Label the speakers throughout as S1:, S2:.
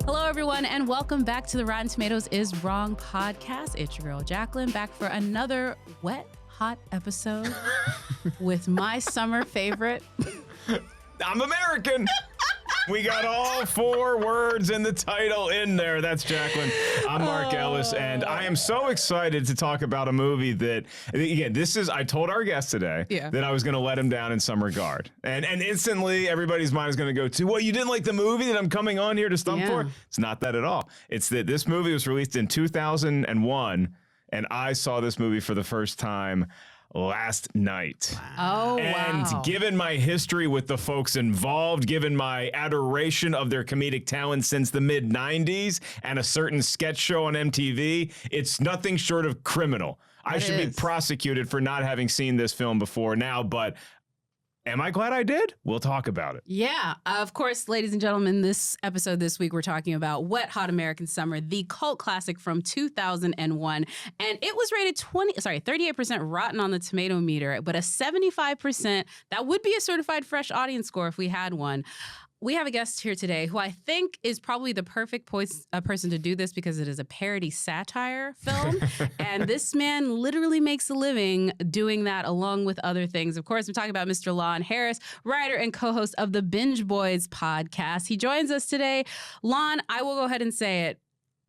S1: Hello, everyone, and welcome back to the Rotten Tomatoes is Wrong podcast. It's your girl, Jacqueline, back for another wet, hot episode with my summer favorite.
S2: I'm American. We got all 4 words in the title in there. That's Jacqueline. I'm Mark Ellis, and I am so excited to talk about a movie that, again, I told our guest today that I was going to let him down in some regard. And instantly, everybody's mind is going to go to, well, you didn't like the movie that I'm coming on here to stump for? It's not that at all. It's that this movie was released in 2001, and I saw this movie for the first time last night.
S1: Wow.
S2: And given my history with the folks involved, given my adoration of their comedic talent since the mid-90s and a certain sketch show on MTV, it's nothing short of criminal. I should be prosecuted for not having seen this film before now, but am I glad I did? We'll talk about it.
S1: Yeah. Of course, ladies and gentlemen, this episode this week, we're talking about Wet Hot American Summer, the cult classic from 2001. And it was rated 38% rotten on the Tomatometer, but a 75%, that would be a certified fresh audience score if we had one. We have a guest here today who I think is probably the perfect person to do this because it is a parody satire film. And this man literally makes a living doing that along with other things. Of course, I'm talking about Mr. Lon Harris, writer and co-host of the Binge Boys podcast. He joins us today. Lon, I will go ahead and say it.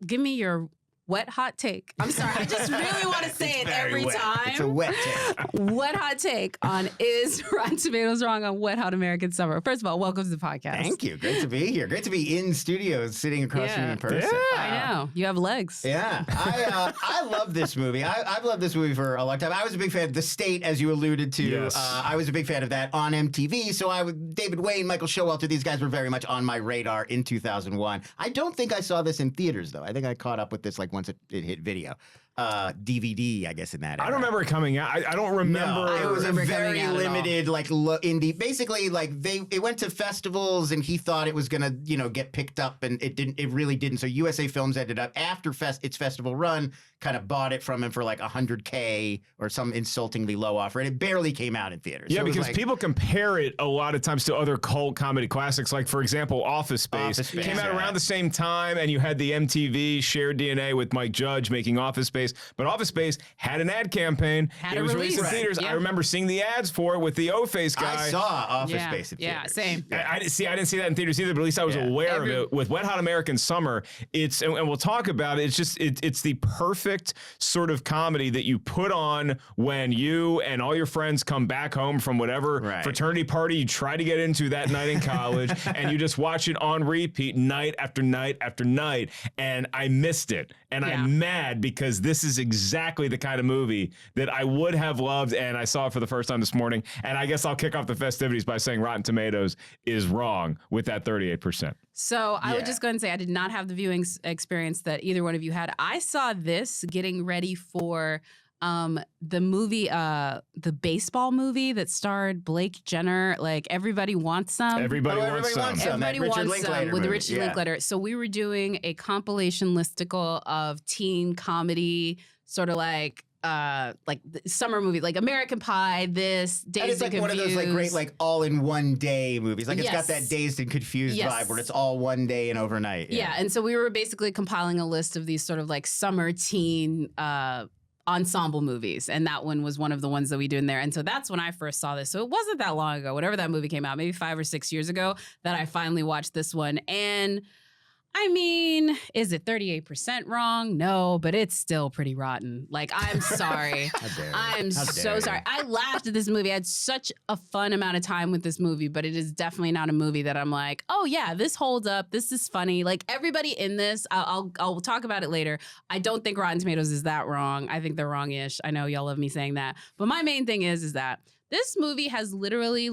S1: Give me your wet hot take. I'm sorry. I just really want to say it every time.
S3: It's a wet take.
S1: Wet hot take on is Rotten Tomatoes wrong on Wet Hot American Summer. First of all, welcome to the podcast.
S3: Thank you. Great to be here. Great to be in studio, sitting across from you in person.
S1: Yeah, I know. You have legs.
S3: Yeah. I love this movie. I've loved this movie for a long time. I was a big fan of The State, as you alluded to.
S2: Yes.
S3: I was a big fan of that on MTV. So David Wayne, Michael Showalter, these guys were very much on my radar in 2001. I don't think I saw this in theaters, though. I think I caught up with this once it hit video. DVD, I guess, in that era.
S2: I don't remember it coming out. I don't remember.
S3: No, it was a very
S1: limited,
S3: indie. Basically, it went to festivals, and he thought it was gonna, get picked up, and it didn't. It really didn't. So USA Films ended up after its festival run, kind of bought it from him for like $100K or some insultingly low offer, and it barely came out in theaters.
S2: Yeah,
S3: so
S2: because people compare it a lot of times to other cult comedy classics, like for example, Office Space came out around the same time, and you had the MTV shared DNA with Mike Judge making Office Space. But Office Space had an ad campaign. It was released in theaters. I remember seeing the ads for it with the O-Face guy.
S3: I saw Office Space in theaters.
S1: Yeah, same.
S2: I didn't see that in theaters either, but at least I was aware of it. With Wet Hot American Summer, and we'll talk about it. It's the perfect sort of comedy that you put on when you and all your friends come back home from whatever fraternity party you try to get into that night in college, and you just watch it on repeat night after night after night. And I missed it, and I'm mad because this is exactly the kind of movie that I would have loved, and I saw it for the first time this morning. And I guess I'll kick off the festivities by saying Rotten Tomatoes is wrong with that 38%.
S1: So I would just go and say I did not have the viewing experience that either one of you had. I saw this getting ready for the movie, the baseball movie that starred Blake Jenner, like Everybody Wants Some.
S2: Everybody Wants Some.
S1: Everybody Wants Some with the Richard Linklater. So we were doing a compilation listicle of teen comedy, sort of like summer movie, like American Pie, this, Dazed and Confused.
S3: One of those great all-in-one day movies. It's got that Dazed and Confused vibe where it's all one day and overnight.
S1: Yeah, and so we were basically compiling a list of these sort of like summer teen ensemble movies, and that one was one of the ones that we do in there. And so that's when I first saw this. So it wasn't that long ago, whenever that movie came out, maybe 5 or 6 years ago, that I finally watched this one. And I mean, is it 38% wrong? No, but it's still pretty rotten. Like, I'm sorry. I'm so sorry. I laughed at this movie. I had such a fun amount of time with this movie, but it is definitely not a movie that I'm like, oh yeah, this holds up. This is funny. Like, everybody in this, I'll talk about it later. I don't think Rotten Tomatoes is that wrong. I think they're wrong-ish. I know y'all love me saying that. But my main thing is that this movie has literally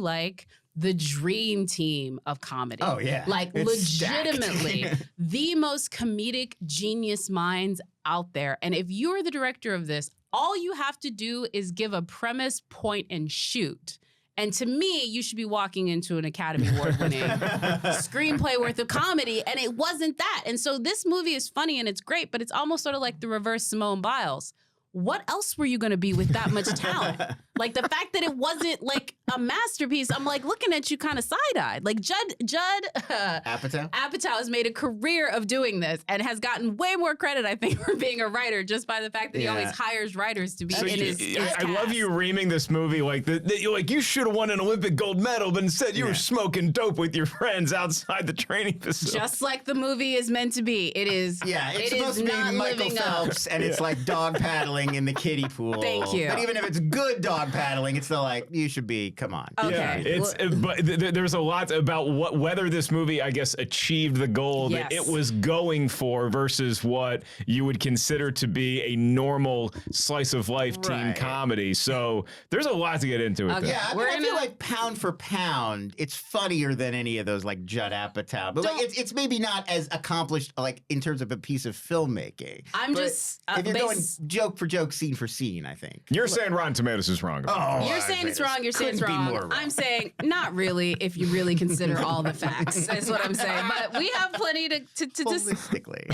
S1: the dream team of comedy.
S3: Oh, yeah.
S1: It's legitimately the most comedic genius minds out there. And if you're the director of this, all you have to do is give a premise, point, and shoot. And to me, you should be walking into an Academy Award-winning screenplay worth of comedy, and it wasn't that. And so this movie is funny and it's great, but it's almost sort of like the reverse Simone Biles. What else were you going to be with that much talent? Like the fact that it wasn't like a masterpiece, I'm like looking at you kind of side-eyed. Like Judd Apatow has made a career of doing this and has gotten way more credit, I think, for being a writer just by the fact that he always hires writers to be in his
S2: I love you reaming this movie like you're like, you should have won an Olympic gold medal, but instead you were smoking dope with your friends outside the training facility.
S1: Just like the movie is meant to be. It is.
S3: Yeah, it's supposed to be Michael Phelps, and it's like dog paddling in the kiddie pool.
S1: Thank you.
S3: But even if it's good dog paddling, it's still like, you should be, come on.
S1: Okay.
S2: Yeah, but there's a lot about whether this movie, I guess, achieved the goal that it was going for versus what you would consider to be a normal slice of life teen comedy. So there's a lot to get into with
S3: Yeah, I feel like pound for pound, it's funnier than any of those like Judd Apatow. But like it's maybe not as accomplished like in terms of a piece of filmmaking. If you're going joke for joke, scene for scene, I think.
S2: You're saying Rotten Tomatoes is wrong.
S1: You're saying it's wrong. You're saying it's wrong. I'm saying not really. If you really consider all the facts, that's what I'm saying. But we have plenty to holistically,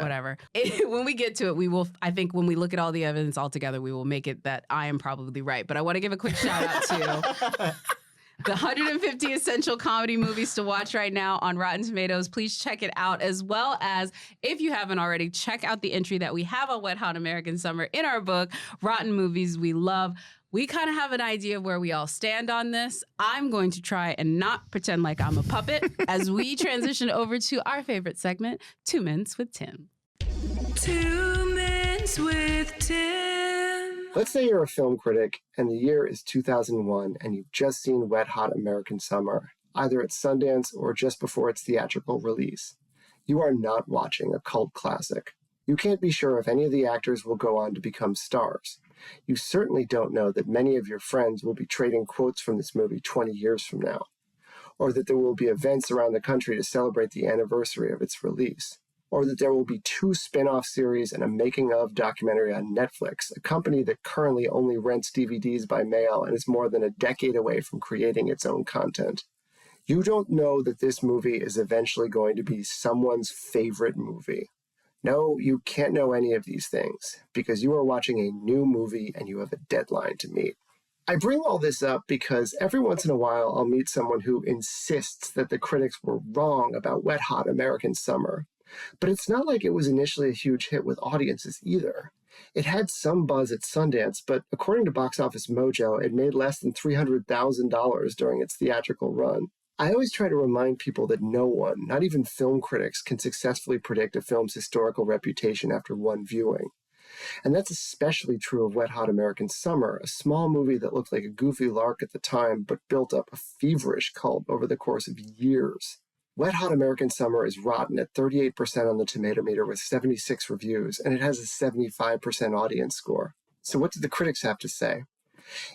S1: whatever. When we get to it, we will. I think when we look at all the evidence all together, we will make it that I am probably right. But I want to give a quick shout out to the 150 essential comedy movies to watch right now on Rotten Tomatoes. Please check it out, as well as, if you haven't already, check out the entry that we have on Wet Hot American Summer in our book, Rotten Movies We Love. We kind of have an idea of where we all stand on this. I'm going to try and not pretend like I'm a puppet as we transition over to our favorite segment, 2 Minutes with Tim. 2 Minutes with Tim.
S4: Let's say you're a film critic and the year is 2001 and you've just seen Wet Hot American Summer, either at Sundance or just before its theatrical release. You are not watching a cult classic. You can't be sure if any of the actors will go on to become stars. You certainly don't know that many of your friends will be trading quotes from this movie 20 years from now, or that there will be events around the country to celebrate the anniversary of its release, or that there will be 2 spin-off series and a making-of documentary on Netflix, a company that currently only rents DVDs by mail and is more than a decade away from creating its own content. You don't know that this movie is eventually going to be someone's favorite movie. No, you can't know any of these things because you are watching a new movie and you have a deadline to meet. I bring all this up because every once in a while I'll meet someone who insists that the critics were wrong about Wet Hot American Summer. But it's not like it was initially a huge hit with audiences either. It had some buzz at Sundance, but according to Box Office Mojo, it made less than $300,000 during its theatrical run. I always try to remind people that no one, not even film critics, can successfully predict a film's historical reputation after one viewing. And that's especially true of Wet Hot American Summer, a small movie that looked like a goofy lark at the time, but built up a feverish cult over the course of years. Wet Hot American Summer is rotten at 38% on the Tomatometer with 76 reviews, and it has a 75% audience score. So what did the critics have to say?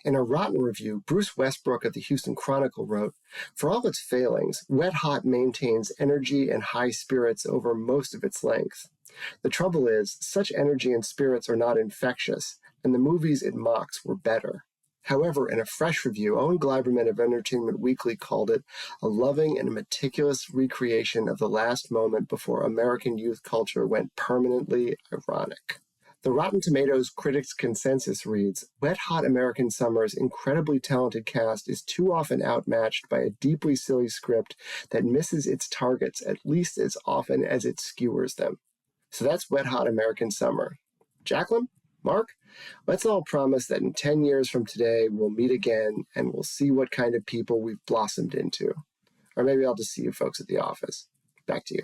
S4: In a rotten review, Bruce Westbrook of the Houston Chronicle wrote, "For all its failings, Wet Hot maintains energy and high spirits over most of its length. The trouble is, such energy and spirits are not infectious, and the movies it mocks were better." However, in a fresh review, Owen Gleiberman of Entertainment Weekly called it a loving and meticulous recreation of the last moment before American youth culture went permanently ironic. The Rotten Tomatoes critics' consensus reads, "Wet Hot American Summer's incredibly talented cast is too often outmatched by a deeply silly script that misses its targets at least as often as it skewers them." So that's Wet Hot American Summer. Jacqueline? Mark? Let's all promise that in 10 years from today, we'll meet again and we'll see what kind of people we've blossomed into. Or maybe I'll just see you folks at the office. Back to you.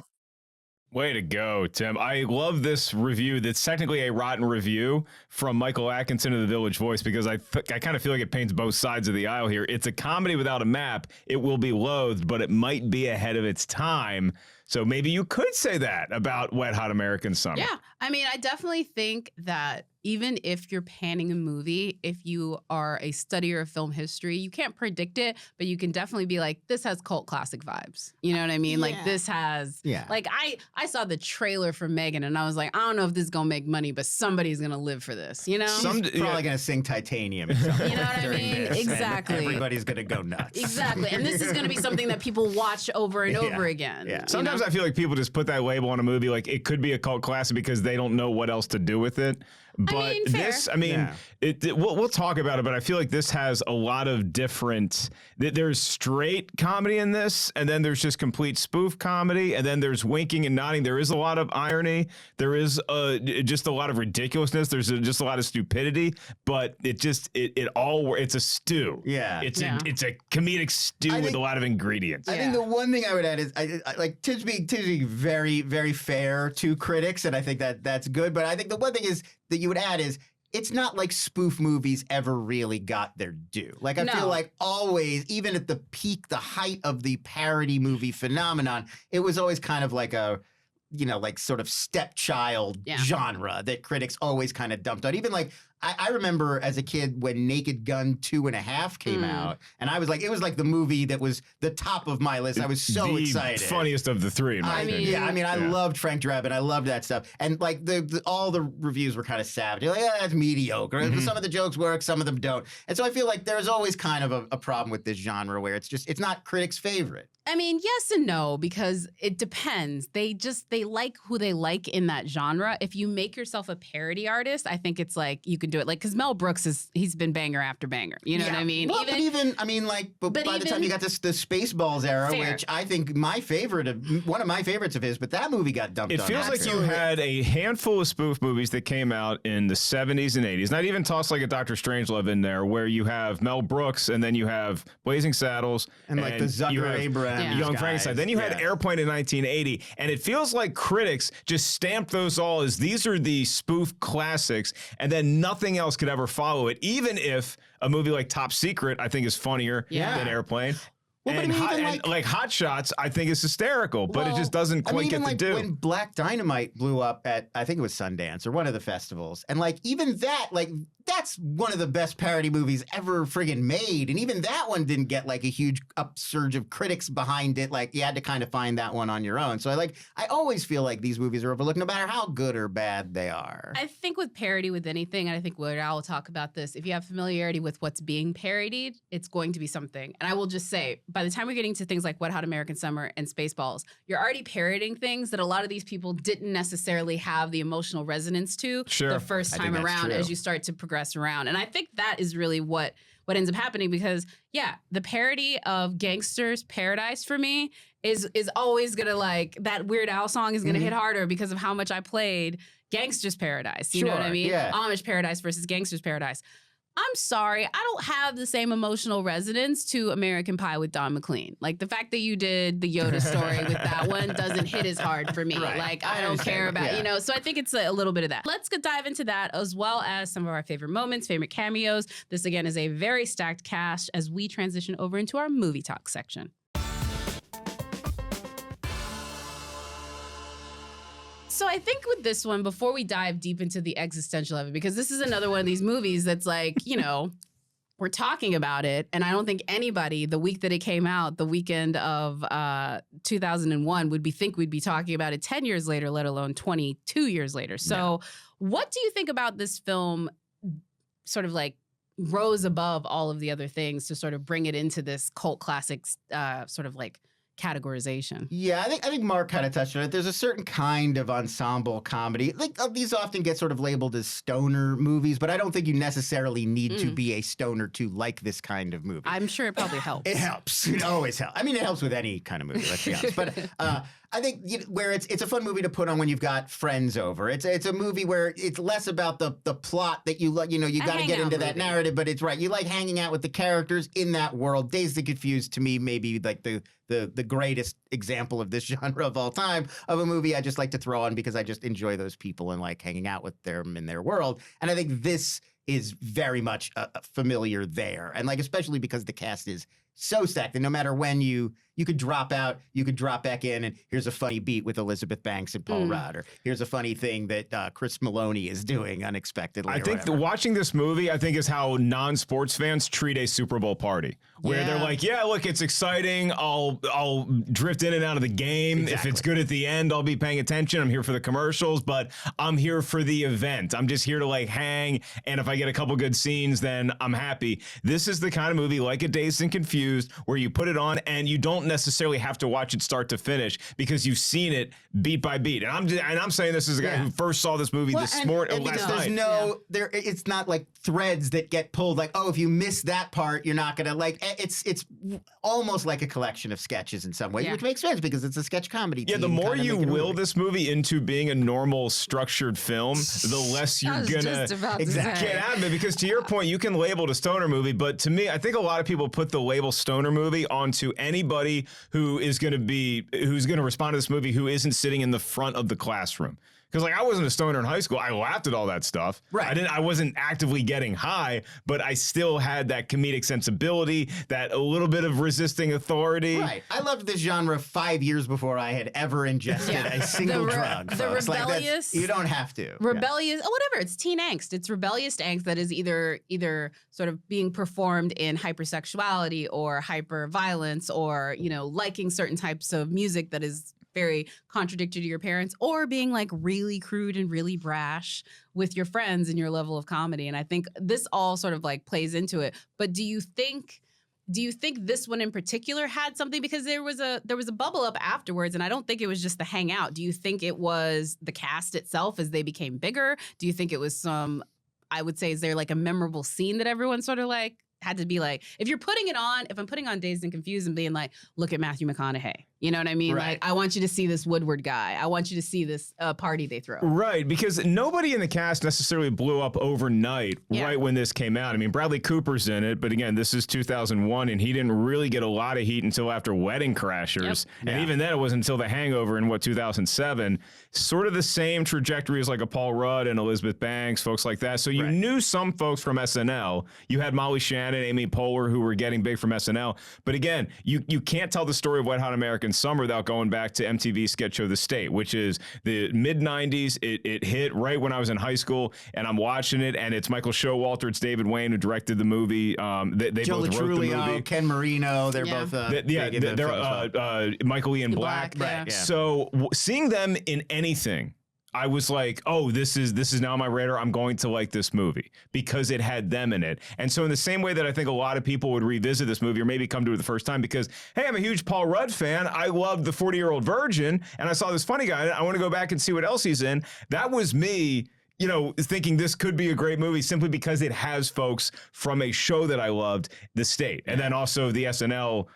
S2: Way to go, Tim. I love this review that's technically a rotten review from Michael Atkinson of The Village Voice because I kind of feel like it paints both sides of the aisle here. It's a comedy without a map. It will be loathed, but it might be ahead of its time. So maybe you could say that about Wet Hot American Summer.
S1: Yeah. I mean, I definitely think that even if you're panning a movie, if you are a studier of film history, you can't predict it, but you can definitely be like, this has cult classic vibes. You know what I mean? Yeah. Like this has, like I saw the trailer for Megan and I was like, I don't know if this is going to make money, but somebody's going to live for this, you know?
S3: She's probably going to sing Titanium or something.
S1: You know what I mean? Exactly.
S3: Everybody's going to go nuts.
S1: Exactly. And this is going to be something that people watch over and over again.
S3: Yeah.
S2: Sometimes I feel like people just put that label on a movie like it could be a cult classic because they don't know what else to do with it. But we'll talk about it, but I feel like this has a lot of different, there's straight comedy in this, and then there's just complete spoof comedy, and then there's winking and nodding. There is a lot of irony. There is just a lot of ridiculousness. There's just a lot of stupidity, but it's a stew.
S3: Yeah.
S2: It's a comedic stew with a lot of ingredients.
S3: I think the one thing I would add is I like Tibbs being very, very fair to critics, and I think that's good. But I think the one thing is that you would add is it's not like spoof movies ever really got their due. Like I feel like always, even at the peak, the height of the parody movie phenomenon, it was always kind of like a, like sort of stepchild genre that critics always kind of dumped on. Even like I remember as a kid when Naked Gun 2.5 came out, and I was like, it was like the movie that was the top of my list. I was so excited.
S2: Funniest of the three, in my opinion.
S3: I loved Frank Drebin. I loved that stuff. And like all the reviews were kind of savage. You're like, that's mediocre. Some of the jokes work, some of them don't. And so I feel like there's always kind of a problem with this genre where it's not critics' favorite.
S1: I mean, yes and no, because it depends. They like who they like in that genre. If you make yourself a parody artist, I think it's like you can do it. Like, because Mel Brooks he's been banger after banger. You know what I mean?
S3: Well, by the time you got the Spaceballs era, which I think one of my favorites of his, but that movie got dumped on.
S2: It feels like you had a handful of spoof movies that came out in the 70s and 80s. Not even toss like a Dr. Strangelove in there, where you have Mel Brooks and then you have Blazing Saddles
S3: and like the Zucker Abrahams.
S2: Young Frankenstein. Then you had Airplane in 1980, and it feels like critics just stamped those all as these are the spoof classics, and then nothing else could ever follow it, even if a movie like Top Secret, I think, is funnier than Airplane. Well, like Hot Shots, I think is hysterical, but it just doesn't quite get the due.
S3: When Black Dynamite blew up at, I think it was Sundance or one of the festivals, and like even that, like that's one of the best parody movies ever friggin' made, and even that one didn't get like a huge upsurge of critics behind it. Like you had to kind of find that one on your own. So I always feel like these movies are overlooked, no matter how good or bad they are.
S1: I think with parody with anything, and I think Weird Al will talk about this, if you have familiarity with what's being parodied, it's going to be something. And I will just say, by the time we're getting to things like Wet Hot American Summer and Spaceballs, you're already parodying things that a lot of these people didn't necessarily have the emotional resonance to the first time around as you start to progress around. And I think that is really what ends up happening, because the parody of Gangster's Paradise for me is always gonna, like, that Weird Al song is gonna hit harder because of how much I played Gangster's Paradise. You know what I mean? Yeah. Amish Paradise versus Gangster's Paradise. I'm sorry, I don't have the same emotional resonance to American Pie with Don McLean. Like, the fact that you did the Yoda story with that one doesn't hit as hard for me. Right. Like, I don't care about, so I think it's a little bit of that. Let's dive into that, as well as some of our favorite moments, favorite cameos. This, again, is a very stacked cast as we transition over into our movie talk section. So I think with this one, before we dive deep into the existential of it, because this is another one of these movies that's like, we're talking about it, and I don't think anybody, the week that it came out, the weekend of 2001, we'd be talking about it 10 years later, let alone 22 years later. So what do you think about this film sort of like rose above all of the other things to sort of bring it into this cult classics sort of like categorization?
S3: Yeah, I think Mark kind of touched on it. There's a certain kind of ensemble comedy. Like these often get sort of labeled as stoner movies, but I don't think you necessarily need to be a stoner to like this kind of movie.
S1: I'm sure it probably helps.
S3: It helps. It always helps. I mean, it helps with any kind of movie, let's be honest. But I think where it's a fun movie to put on when you've got friends over. It's a movie where it's less about the plot that you got to get into that narrative, but it's right. You like hanging out with the characters in that world. Dazed and Confused, to me, maybe like the greatest example of this genre of all time, of a movie I just like to throw on because I just enjoy those people and like hanging out with them in their world. And I think this is very much familiar there. And like, especially because the cast is so stacked, and no matter when you could drop out, you could drop back in, and here's a funny beat with Elizabeth Banks and Paul Rudd, or here's a funny thing that Chris Maloney is doing unexpectedly.
S2: I think watching this movie, I think, is how non-sports fans treat a Super Bowl party, where they're like, yeah, look, it's exciting. I'll drift in and out of the game. Exactly. If it's good at the end, I'll be paying attention. I'm here for the commercials, but I'm here for the event. I'm just here to like hang, and if I get a couple good scenes, then I'm happy. This is the kind of movie, like a Dazed and Confused, used where you put it on and you don't necessarily have to watch it start to finish because you've seen it beat by beat. And I'm saying this as a guy who first saw this movie last night.
S3: It's not like threads that get pulled. Like, oh, if you miss that part, you're not gonna like. It's almost like a collection of sketches in some way, which makes sense because it's a sketch comedy.
S2: Yeah, the more you will this movie into being a normal structured film, the less you're gonna get out of it. Because to your point, you can label it a stoner movie, but to me, I think a lot of people put the label stoner movie onto anybody who is gonna respond to this movie who isn't sitting in the front of the classroom. Because like I wasn't a stoner in high school. I laughed at all that stuff.
S3: Right.
S2: I wasn't actively getting high, but I still had that comedic sensibility, that a little bit of resisting authority.
S3: Right. I loved this genre 5 years before I had ever ingested a single drug.
S1: The rebellious.
S3: You don't have to.
S1: Rebellious. Oh, whatever. It's teen angst. It's rebellious angst that is either sort of being performed in hypersexuality or hyperviolence or, liking certain types of music that is very contradictory to your parents, or being like really crude and really brash with your friends in your level of comedy. And I think this all sort of like plays into it. But do you think this one in particular had something? Because there was a bubble up afterwards, and I don't think it was just the hangout. Do you think it was the cast itself as they became bigger? Do you think it was I would say, is there like a memorable scene that everyone sort of like had to be like, if I'm putting on Dazed and Confused and being like, look at Matthew McConaughey. You know what I mean?
S3: Right.
S1: Like, I want you to see this Woodward guy. I want you to see this party they throw.
S2: Right, because nobody in the cast necessarily blew up overnight right when this came out. I mean, Bradley Cooper's in it, but again, this is 2001, and he didn't really get a lot of heat until after Wedding Crashers. Yep. And even then, it wasn't until The Hangover in, 2007. Sort of the same trajectory as like a Paul Rudd and Elizabeth Banks, folks like that. So you knew some folks from SNL. You had Molly Shannon, Amy Poehler, who were getting big from SNL. But again, you can't tell the story of Wet Hot American Summer without going back to MTV's sketch show The State, which is the mid-90s. It hit right when I was in high school, and I'm watching it, and it's Michael Showalter, it's David Wayne who directed the movie. They
S3: Joe
S2: both wrote the movie.
S3: Ken Marino, they're both
S2: they're Michael Ian Black.
S1: Right.
S3: Yeah.
S2: So seeing them in anything, I was like, oh, this is now on my radar. I'm going to like this movie because it had them in it. And so in the same way that I think a lot of people would revisit this movie or maybe come to it the first time because, hey, I'm a huge Paul Rudd fan. I love The 40-Year-Old Virgin, and I saw this funny guy. I want to go back and see what else he's in. That was me, thinking this could be a great movie simply because it has folks from a show that I loved, The State. And then also the SNL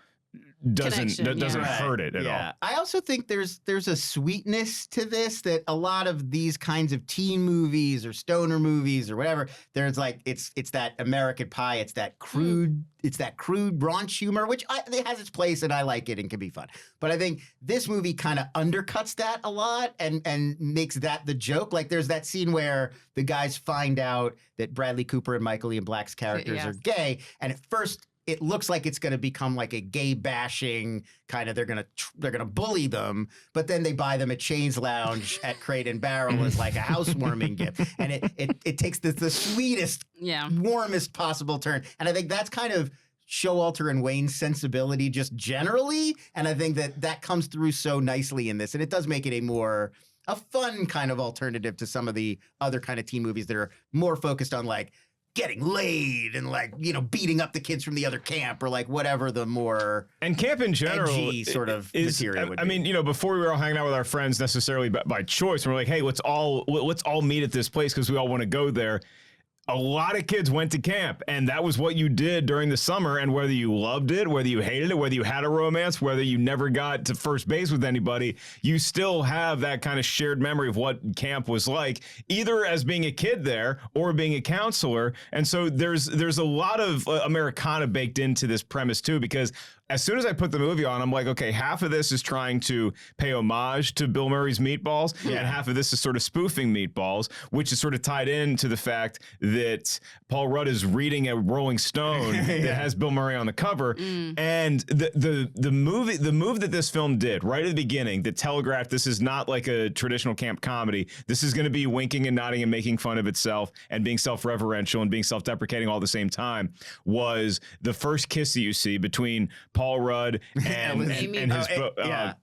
S2: doesn't hurt it at all.
S3: I also think there's a sweetness to this that a lot of these kinds of teen movies or stoner movies or whatever, there's like it's that American Pie, it's that crude raunch humor, which it has its place and I like it and can be fun. But I think this movie kind of undercuts that a lot and makes that the joke. Like there's that scene where the guys find out that Bradley Cooper and Michael Ian Black's characters are gay, and at first it looks like it's going to become like a gay bashing kind of, they're going to bully them, but then they buy them a Chains Lounge at Crate and Barrel as like a housewarming gift. And it takes the sweetest, warmest possible turn. And I think that's kind of Showalter and Wayne's sensibility just generally. And I think that comes through so nicely in this. And it does make it a fun kind of alternative to some of the other kind of teen movies that are more focused on like getting laid and like, beating up the kids from the other camp or like whatever the more
S2: and camp in general
S3: edgy sort of material would be.
S2: I mean, before we were all hanging out with our friends necessarily by choice, we're like, hey, let's all meet at this place because we all want to go there. A lot of kids went to camp, and that was what you did during the summer. And whether you loved it, whether you hated it, whether you had a romance, whether you never got to first base with anybody, you still have that kind of shared memory of what camp was like, either as being a kid there or being a counselor. And so there's a lot of Americana baked into this premise too, because as soon as I put the movie on, I'm like, okay, half of this is trying to pay homage to Bill Murray's Meatballs, and half of this is sort of spoofing Meatballs, which is sort of tied into the fact that Paul Rudd is reading a Rolling Stone that has Bill Murray on the cover. And the move that this film did right at the beginning that telegraphed this is not like a traditional camp comedy. This is going to be winking and nodding and making fun of itself and being self-referential and being self-deprecating all at the same time was the first kiss that you see between Paul Rudd and his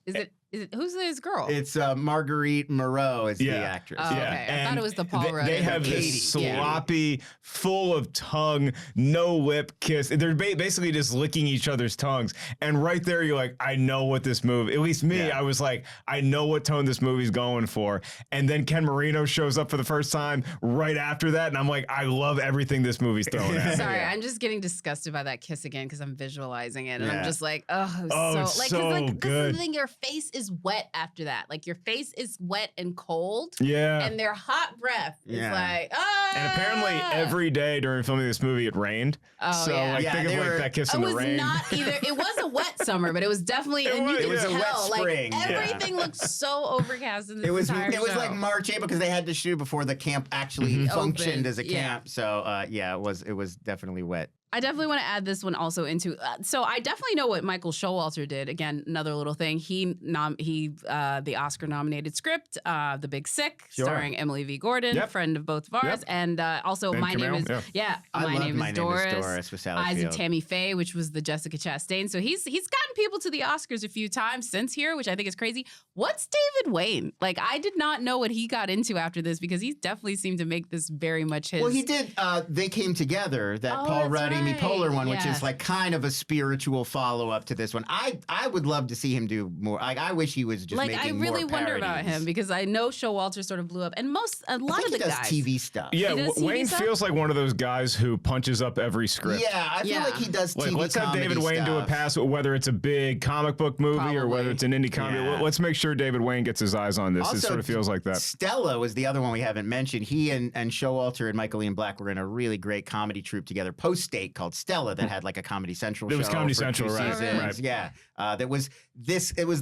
S1: Is it Who's his girl?
S3: It's Marguerite Moreau is the actress.
S1: Oh, okay. I thought it was the Paul Rudd.
S2: They have
S3: Katie.
S2: this sloppy, full of tongue, no lip kiss. They're basically just licking each other's tongues. And right there, you're like, I know what this movie, at least me, I was like, I know what tone this movie's going for. And then Ken Marino shows up for the first time right after that. And I'm like, I love everything this movie's throwing at.
S1: Sorry, I'm just getting disgusted by that kiss again because I'm visualizing it. And I'm just like,
S2: it's
S1: like,
S2: so
S1: like,
S2: good.
S1: This is the thing, your face is wet after that. Like, your face is wet and cold.
S2: Yeah.
S1: And their hot breath is like,
S2: And apparently every day during filming this movie, it rained.
S1: Oh,
S2: so like, think of like that kiss in the rain.
S1: It was not either. It was a wet summer, but it was definitely, and you could
S3: a wet
S1: tell,
S3: spring.
S1: like, everything looked so overcast in this entire
S3: It was
S1: show.
S3: like March, April, because they had to shoot before the camp actually functioned
S1: Opened.
S3: as a camp. So it was definitely wet.
S1: I definitely want to add this one also into. So I definitely know what Michael Showalter did. Again, another little thing. He the Oscar-nominated script, The Big Sick, starring Emily V. Gordon, friend of both of ours, and also
S2: Ben
S1: My Name
S2: Camille,
S1: Is
S3: My
S1: Name Is Doris.
S3: with Sally
S1: Eyes
S3: Field.
S1: of Tammy Faye, which was the Jessica Chastain. So he's gotten people to the Oscars a few times since here, which I think is crazy. What's David Wayne? Like, I did not know what he got into after this because he definitely seemed to make this very much his.
S3: Well, he did. They Came Together, that Paul Rudd, Amy Poehler one, which is like kind of a spiritual follow-up to this one. I would love to see him do more. Like, I wish he was just making more
S1: I really wonder about
S3: parodies.
S1: him because I know Showalter sort of blew up, and a lot of the
S3: he does
S1: guys.
S3: TV stuff.
S2: Yeah,
S1: He does TV
S2: Wayne
S1: stuff?
S2: feels like one of those guys who punches up every script.
S3: Yeah, I feel like he does
S2: Like,
S3: TV
S2: let's have David
S3: comedy
S2: Wayne do a
S3: stuff.
S2: pass, whether it's a big comic book movie or
S1: Probably.
S2: whether it's an indie comedy.
S3: Yeah.
S2: Let's make sure David Wayne gets his eyes on this. It
S3: Also,
S2: sort of feels like that.
S3: Stella was the other one we haven't mentioned. He and Showalter and Michael Ian Black were in a really great comedy troupe together post-State called Stella that had like a Comedy Central show.
S2: It was Comedy
S3: for
S2: Central,
S3: 2
S2: right,
S3: seasons.
S2: right.
S3: Yeah. It was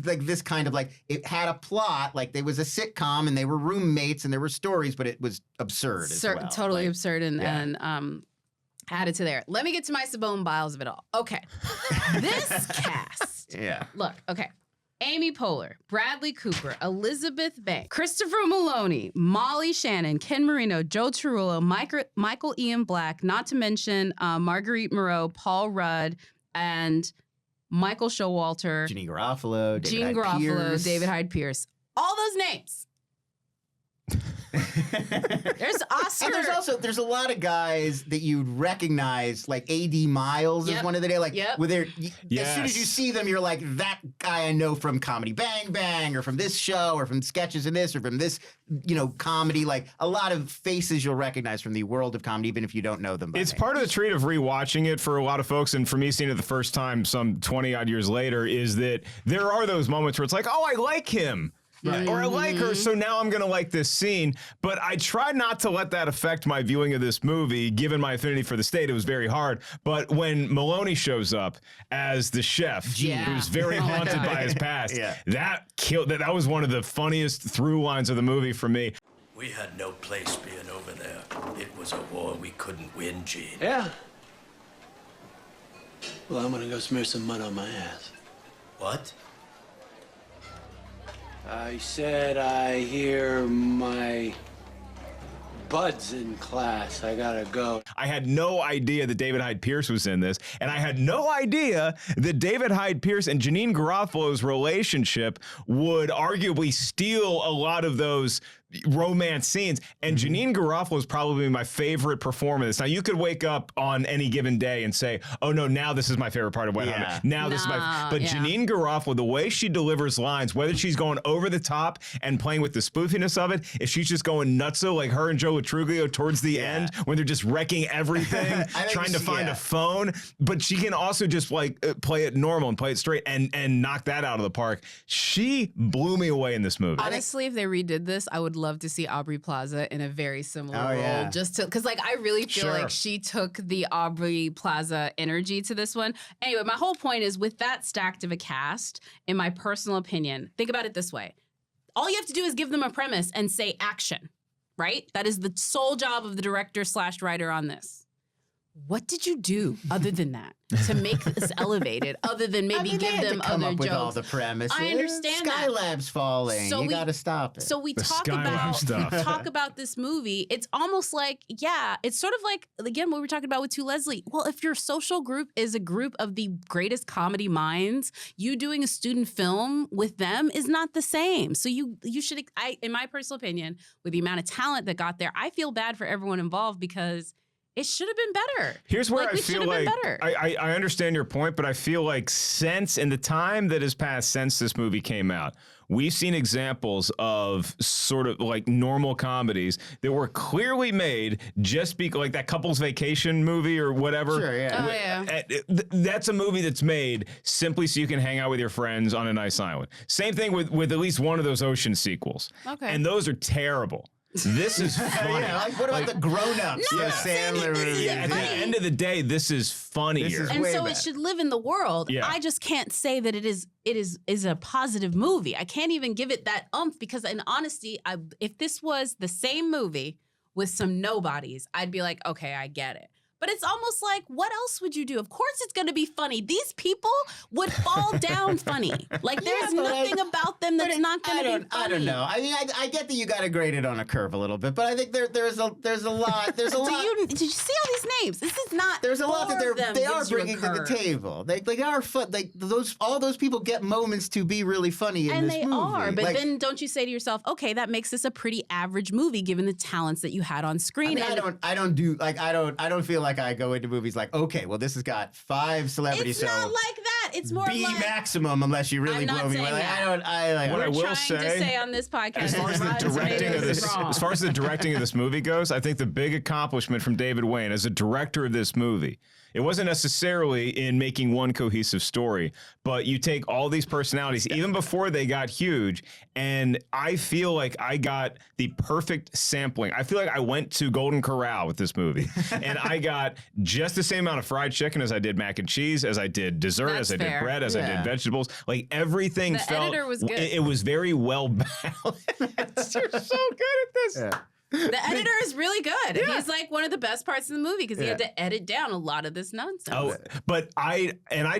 S3: like this kind of like, it had a plot, like there was a sitcom and they were roommates and there were stories, but it was absurd as well.
S1: Totally
S3: Like,
S1: absurd and added to there. Let me get to my Simone Biles of it all. Okay. This cast.
S3: Yeah.
S1: Look, okay. Amy Poehler, Bradley Cooper, Elizabeth Banks, Christopher Maloney, Molly Shannon, Ken Marino, Joe Cirulo, Michael Ian Black, not to mention Marguerite Moreau, Paul Rudd, and Michael Showalter,
S3: Jeanine Garofalo, David Hyde Pierce.
S1: David Hyde Pierce. All those names. There's Oscar.
S3: And there's a lot of guys that you'd recognize, like A.D. Miles is one of the day. Like,
S1: Yep.
S3: with as soon as you see them, you're like, that guy I know from Comedy Bang Bang, or from this show, or from sketches in this, or from this, comedy. Like, a lot of faces you'll recognize from the world of comedy, even if you don't know them. By
S2: It's
S3: name.
S2: part of the treat of rewatching it for a lot of folks, and for me seeing it the first time some 20 odd years later, is that there are those moments where it's like, oh, I like him.
S3: Right.
S2: Or I like her, so now I'm going to like this scene. But I try not to let that affect my viewing of this movie. Given my affinity for the state, it was very hard. But when Maloney shows up as the chef, who's very haunted by his past, that killed. That was one of the funniest through lines of the movie for me.
S5: We had no place being over there. It was a war we couldn't win, Gene.
S6: Yeah. Well, I'm gonna go smear some mud on my ass.
S5: What?
S6: I said I hear my buds in class. I gotta go.
S2: I had no idea that David Hyde Pierce was in this, and I had no idea that David Hyde Pierce and Jeanine Garofalo's relationship would arguably steal a lot of those romance scenes. And Jeanine Garofalo is probably my favorite performer in this. Now, you could wake up on any given day and say, oh no, now this is my favorite part of Wet Hot. Now this is my, but Jeanine Garofalo, the way she delivers lines, whether she's going over the top and playing with the spoofiness of it, if she's just going nutso like her and Joe Latruglio towards the end when they're just wrecking everything, trying to find a phone, but she can also just like play it normal and play it straight and knock that out of the park. She blew me away in this movie.
S1: Honestly, if they redid this, I would love to see Aubrey Plaza in a very similar role. Just to, because like I really feel like she took the Aubrey Plaza energy to this one. Anyway, my whole point is with that stacked of a cast, in my personal opinion, think about it this way. All you have to do is give them a premise and say action, right? That is the sole job of the director / writer on this. what did you do other than that to make this elevated? Other than maybe give them
S3: come
S1: other
S3: up with
S1: jokes.
S3: all the premises.
S1: I understand that.
S3: Skylab's falling.
S1: So
S3: you
S1: we-
S3: got to stop it.
S1: So we talk
S2: Skylab stuff.
S1: about this movie. It's almost like, yeah, it's sort of like, again, what we were talking about with To Leslie. Well, if your social group is a group of the greatest comedy minds, you doing a student film with them is not the same. So you should, in my personal opinion, with the amount of talent that got there, I feel bad for everyone involved because it should have been better.
S2: Here's where
S1: Like,
S2: I
S1: we
S2: feel
S1: should have
S2: like
S1: been better.
S2: I understand your point, but I feel like since in the time that has passed since this movie came out, we've seen examples of sort of like normal comedies that were clearly made just like that Couple's Vacation movie or whatever.
S3: Sure, yeah.
S1: Oh, yeah.
S2: That's a movie that's made simply so you can hang out with your friends on a nice island. Same thing with at least one of those Ocean sequels.
S1: Okay.
S2: And those are terrible. This is funny.
S3: Yeah, like, what about the grown-ups?
S1: No,
S3: the
S1: Sandy,
S3: Sandler
S1: this is
S3: movies?
S2: At the end of the day, this is funnier.
S3: This is
S1: And
S3: way
S1: so
S3: better.
S1: it should live in the world.
S2: Yeah.
S1: I just can't say that it is a positive movie. I can't even give it that oomph because in honesty, if this was the same movie with some nobodies, I'd be like, okay, I get it. But it's almost like, what else would you do? Of course it's going to be funny. These people would fall down funny. Like, there's
S3: but
S1: nothing about them that's not going to be funny.
S3: I don't know. I mean, I get that you got to grade it on a curve a little bit, but I think there's a lot. There's a lot.
S1: Did you see all these names? This is not.
S3: There's a lot that
S1: four of them
S3: they are
S1: gives you a
S3: bringing to the
S1: curve.
S3: table. They are fun. Like all those people get moments to be really funny in
S1: And
S3: this
S1: they
S3: movie.
S1: are, but
S3: Like,
S1: then don't you say to yourself, okay, that makes this a pretty average movie given the talents that you had on screen.
S3: I don't feel like I go into movies like, okay, well, this has got 5 celebrities,
S1: It's
S3: so
S1: not like that. It's more
S3: B
S1: like
S3: maximum unless you really
S1: I'm not
S3: blow me away.
S1: saying
S3: Like,
S1: that.
S2: What I
S1: we're
S2: will
S1: trying
S2: say-
S1: to say on this podcast.
S2: As far as the
S1: Rotten
S2: directing of
S1: Tomatoes is
S2: this,
S1: wrong.
S2: as far as the directing of this movie goes, I think the big accomplishment from David Wayne as a director of this movie, it wasn't necessarily in making one cohesive story, but you take all these personalities, even before they got huge, and I feel like I got the perfect sampling. I feel like I went to Golden Corral with this movie, and I got just the same amount of fried chicken as I did mac and cheese, as I did dessert,
S1: That's
S2: as I did
S1: fair.
S2: bread, as I
S3: Yeah.
S2: did vegetables. Like everything
S1: The
S2: felt.
S1: editor was good.
S2: It was very well balanced. You're so good at this.
S3: Yeah.
S1: The editor is really good. He's like one of the best parts of the movie because he had to edit down a lot of this nonsense.
S2: Oh, but I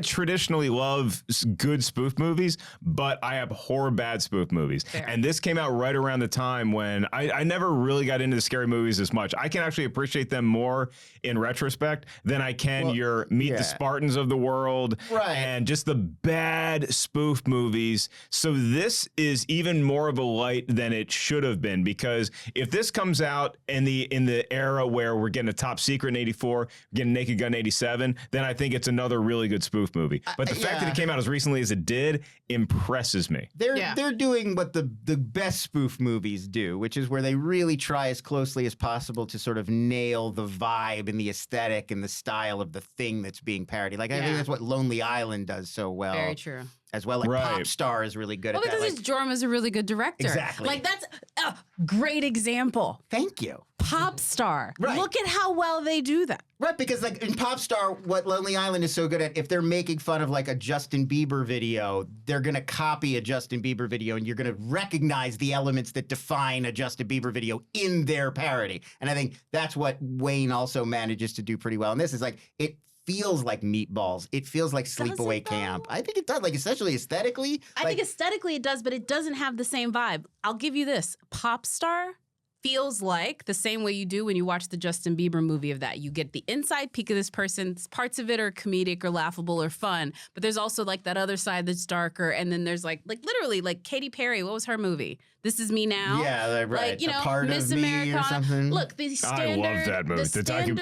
S2: traditionally love good spoof movies, but I abhor bad spoof movies.
S1: Fair.
S2: And this came out right around the time when I never really got into the scary movies as much. I can actually appreciate them more in retrospect than I can your Meet
S3: yeah.
S2: the Spartans of the world
S3: Right.
S2: and just the bad spoof movies. So this is even more of a light than it should have been, because if this comes out in the era where we're getting a Top Secret in 84, getting Naked Gun 87, then I think it's another really good spoof movie. But the fact that it came out as recently as it did impresses me.
S3: They're doing what the best spoof movies do, which is where they really try as closely as possible to sort of nail the vibe and the aesthetic and the style of the thing that's being parodied. Like I think that's what Lonely Island does so well.
S1: Very true.
S3: As well, like
S2: Right.
S3: Pop Star is really good
S1: Well,
S3: at that.
S1: because
S3: Like,
S1: Jorma's a really good director.
S3: Exactly.
S1: Like that's a great example.
S3: thank you.
S1: Pop Star.
S3: Right.
S1: Look at how well they do that.
S3: Right, because like in Pop Star, what Lonely Island is so good at, if they're making fun of like a Justin Bieber video, they're gonna copy a Justin Bieber video, and you're gonna recognize the elements that define a Justin Bieber video in their parody. And I think that's what Wayne also manages to do pretty well. And this is like it feels like Meatballs. It feels like Sleepaway
S1: it,
S3: Camp.
S1: though?
S3: I think it does. Like essentially aesthetically.
S1: I think aesthetically it does, but it doesn't have the same vibe. I'll give you this. Pop Star feels like the same way you do when you watch the Justin Bieber movie of that. You get the inside peek of this person. Parts of it are comedic or laughable or fun, but there's also like that other side that's darker. And then there's like literally like Katy Perry. What was her movie? This Is Me Now.
S3: Yeah, right.
S1: Like, you
S3: A
S1: know,
S3: Part
S1: Miss
S3: of Me
S1: Americana.
S3: or something.
S1: Look, the
S2: I
S1: standard.
S2: love that movie.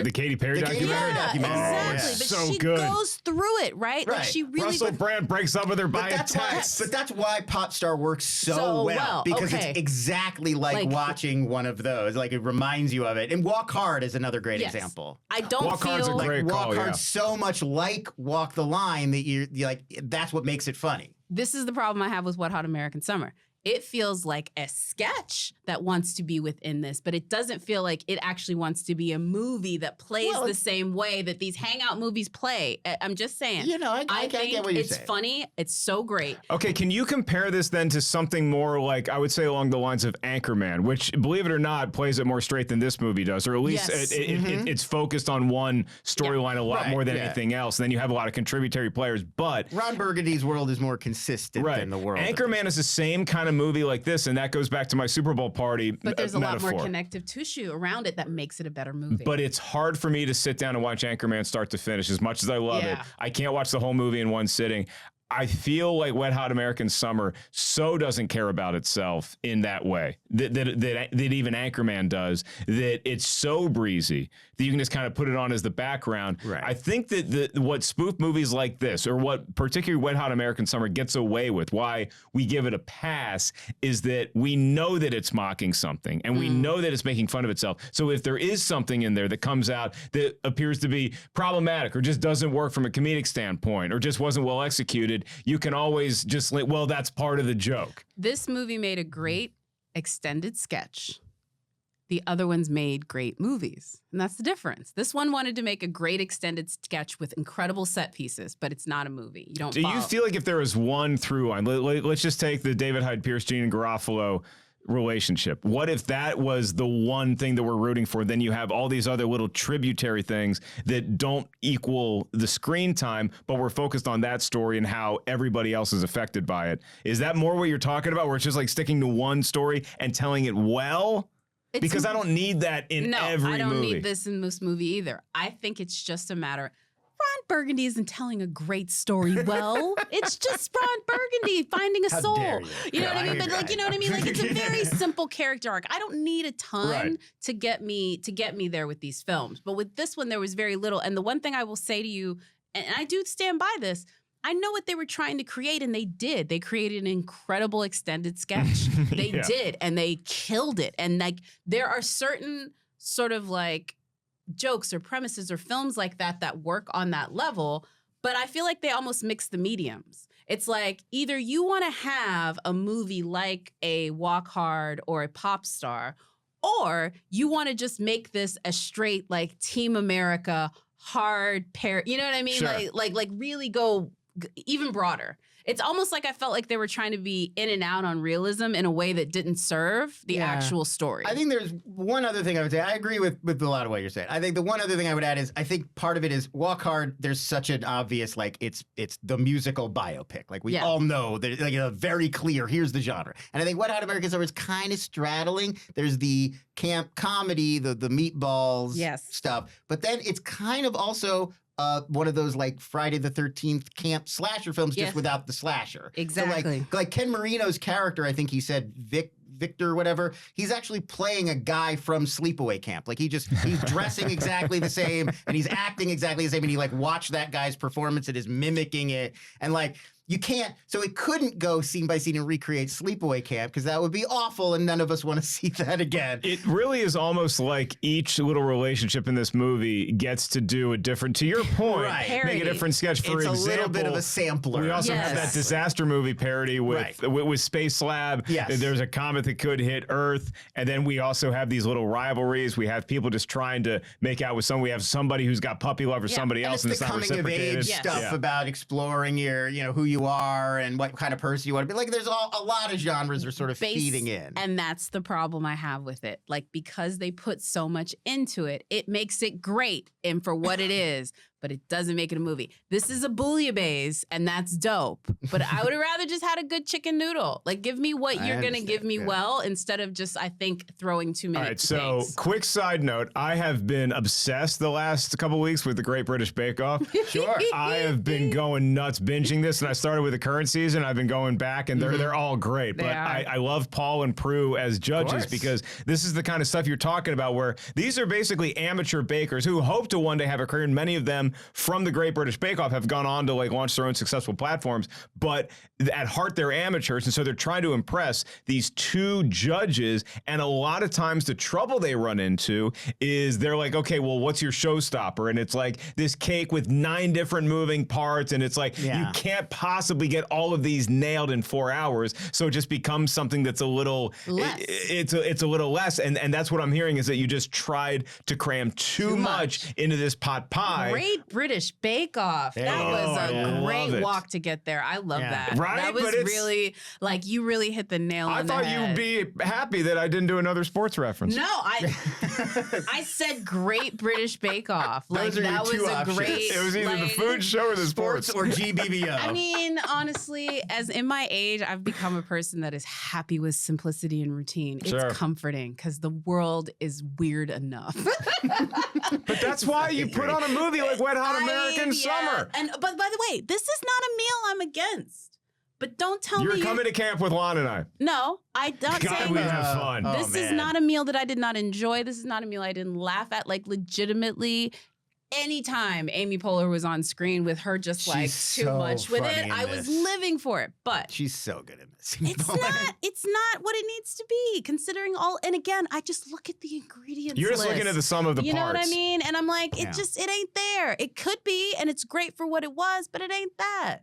S2: The Katy Perry
S3: The Katy
S2: documentary.
S3: Perry
S1: Yeah,
S3: documentary.
S1: exactly.
S3: Yeah.
S1: But
S2: So
S1: she
S2: good.
S1: goes through it, right? Like
S3: Right.
S1: she really.
S2: Russell Brand breaks up with her by a
S3: But
S2: text.
S3: that's why Pop Star works so,
S1: So
S3: well,
S1: well,
S3: because
S1: okay.
S3: it's exactly like watching one of those. Like it reminds you of it. And Walk Hard is another great
S1: Yes.
S3: example.
S1: I don't
S2: Walk Hard's a
S1: feel
S2: great
S3: Walk
S2: call,
S3: Hard
S2: yeah.
S3: so much like Walk the Line that you're like that's what makes it funny.
S1: this is the problem I have with Wet Hot American Summer. it feels like a sketch that wants to be within this, but it doesn't feel like it actually wants to be a movie that plays the same way that these hangout movies play. I'm just saying.
S3: You know, I
S1: think
S3: get what you're
S1: it's
S3: saying.
S1: funny. It's so great.
S2: Okay, can you compare this then to something more like, I would say along the lines of Anchorman, which, believe it or not, plays it more straight than this movie does, or at least it's focused on one storyline a lot more than anything else. And then you have a lot of contributory players, but
S3: Ron Burgundy's world is more consistent than the world.
S2: Anchorman is the same kind of movie like this, and that goes back to my Super Bowl party
S1: But there's a
S2: metaphor.
S1: lot more connective tissue around it that makes it a better movie.
S2: But it's hard for me to sit down and watch Anchorman start to finish. As much as I love it, I can't watch the whole movie in one sitting. I feel like Wet Hot American Summer so doesn't care about itself in that way that even Anchorman does, that it's so breezy that you can just kind of put it on as the background.
S3: Right.
S2: I think that what spoof movies like this, or what particularly Wet Hot American Summer gets away with, why we give it a pass, is that we know that it's mocking something and we know that it's making fun of itself. So if there is something in there that comes out that appears to be problematic or just doesn't work from a comedic standpoint or just wasn't well executed, you can always just like, well, that's part of the joke.
S1: This movie made a great extended sketch. The other ones made great movies. And that's the difference. This one wanted to make a great extended sketch with incredible set pieces, but it's not a movie. You don't
S2: Do you feel like if there was one through line, let's just take the David Hyde Pierce, Jean Garofalo relationship. What if that was the one thing that we're rooting for? Then you have all these other little tributary things that don't equal the screen time, but we're focused on that story and how everybody else is affected by it. Is that more what you're talking about, where it's just like sticking to one story and telling it well? Because I don't need that in every movie.
S1: No, I don't need this in this movie either. I think it's just a matter. Ron Burgundy isn't telling a great story well. It's just Ron Burgundy finding a soul.
S3: Dare
S1: you know what I mean? But like, you know what I mean? Like, it's a very simple character arc. I don't need a ton to get me there with these films. But with this one, there was very little. And the one thing I will say to you, and I do stand by this, I know what they were trying to create, and they did. They created an incredible extended sketch. They did, and they killed it. And like, there are certain sort of like jokes or premises or films like that work on that level, but I feel like they almost mix the mediums. It's like either you want to have a movie like a Walk Hard or a Pop Star, or you want to just make this a straight like Team America hard pair. You know what I mean?
S2: Sure.
S1: Like really go even broader. It's almost like I felt like they were trying to be in and out on realism in a way that didn't serve the actual story.
S3: I think there's one other thing I would say. I agree with a lot of what you're saying. I think the one other thing I would add is I think part of it is Walk Hard. There's such an obvious, like, it's the musical biopic. Like, we all know that, like, very clear, here's the genre. And I think Wet Hot American Summer is kind of straddling. There's the camp comedy, the meatballs stuff. But then it's kind of also one of those like Friday the 13th camp slasher films, just without the slasher.
S1: Exactly.
S3: So like Ken Marino's character, I think he said Victor, whatever, he's actually playing a guy from Sleepaway Camp. Like he's dressing exactly the same and he's acting exactly the same, and he like watched that guy's performance and is mimicking it. And like, you can't, so it couldn't go scene by scene and recreate Sleepaway Camp because that would be awful and none of us want to see that again.
S2: It really is almost like each little relationship in this movie gets to do a different, to your point, make a different sketch. For example,
S3: it's a little bit of a sampler.
S2: We also have that disaster movie parody with Space Lab.
S3: Yes.
S2: There's a comet that could hit Earth. And then we also have these little rivalries. We have people just trying to make out with someone. We have somebody who's got puppy love for somebody else, and it's not
S3: coming of
S2: reciprocated.
S3: age stuff about exploring your, who you are and what kind of person you want to be. Like, there's a lot of genres are sort of feeding in.
S1: And that's the problem I have with it. Like, because they put so much into it, it makes it great and for what it is, but it doesn't make it a movie. This is a bouillabaisse, and that's dope. But I would have rather just had a good chicken noodle. Like, give me what you're going to give me well, instead of just, I think, throwing too many things.
S2: All right, so quick side note. I have been obsessed the last couple of weeks with the Great British Bake Off.
S3: Sure.
S2: I have been going nuts binging this, and I started with the current season. I've been going back, and they're all great. But I love Paul and Prue as judges because this is the kind of stuff you're talking about, where these are basically amateur bakers who hope to one day have a career, and many of them them from the Great British Bake Off have gone on to like launch their own successful platforms, but at heart they're amateurs, and so they're trying to impress these two judges. And a lot of times the trouble they run into is they're like, okay, well, what's your showstopper? And it's like this cake with 9 different moving parts, and it's like you can't possibly get all of these nailed in 4 hours, so it just becomes something that's a little less. It's a little less, and that's what I'm hearing, is that you just tried to cram too much into this pot pie.
S1: Great British Bake Off. That was a great walk to get there. I love that.
S2: Right?
S1: That was really, like, you really hit the nail on the head.
S2: I thought you'd be happy that I didn't do another sports reference.
S1: No, I said Great British Bake Off. Like, that was a great.
S2: It was either the food show or the sports
S3: or GBBO.
S1: I mean, honestly, as in my age, I've become a person that is happy with simplicity and routine. It's comforting because the world is weird enough.
S2: But that's why you put on a movie like Wet Hot American Summer.
S1: But by the way, this is not a meal I'm against. But don't tell me
S2: you're coming to camp with Lon and I.
S1: No, I'm not saying
S2: we have fun.
S1: This is not a meal that I did not enjoy. This is not a meal I didn't laugh at. Like, legitimately, anytime Amy Poehler was on screen with her just like too much with it, I was living for it. But
S3: she's so good at this.
S1: It's not what it needs to be, considering all. And again, I just look at the ingredients.
S2: You're just looking at the sum of the parts.
S1: You know what I mean? And I'm like, it ain't there. It could be, and it's great for what it was, but it ain't that.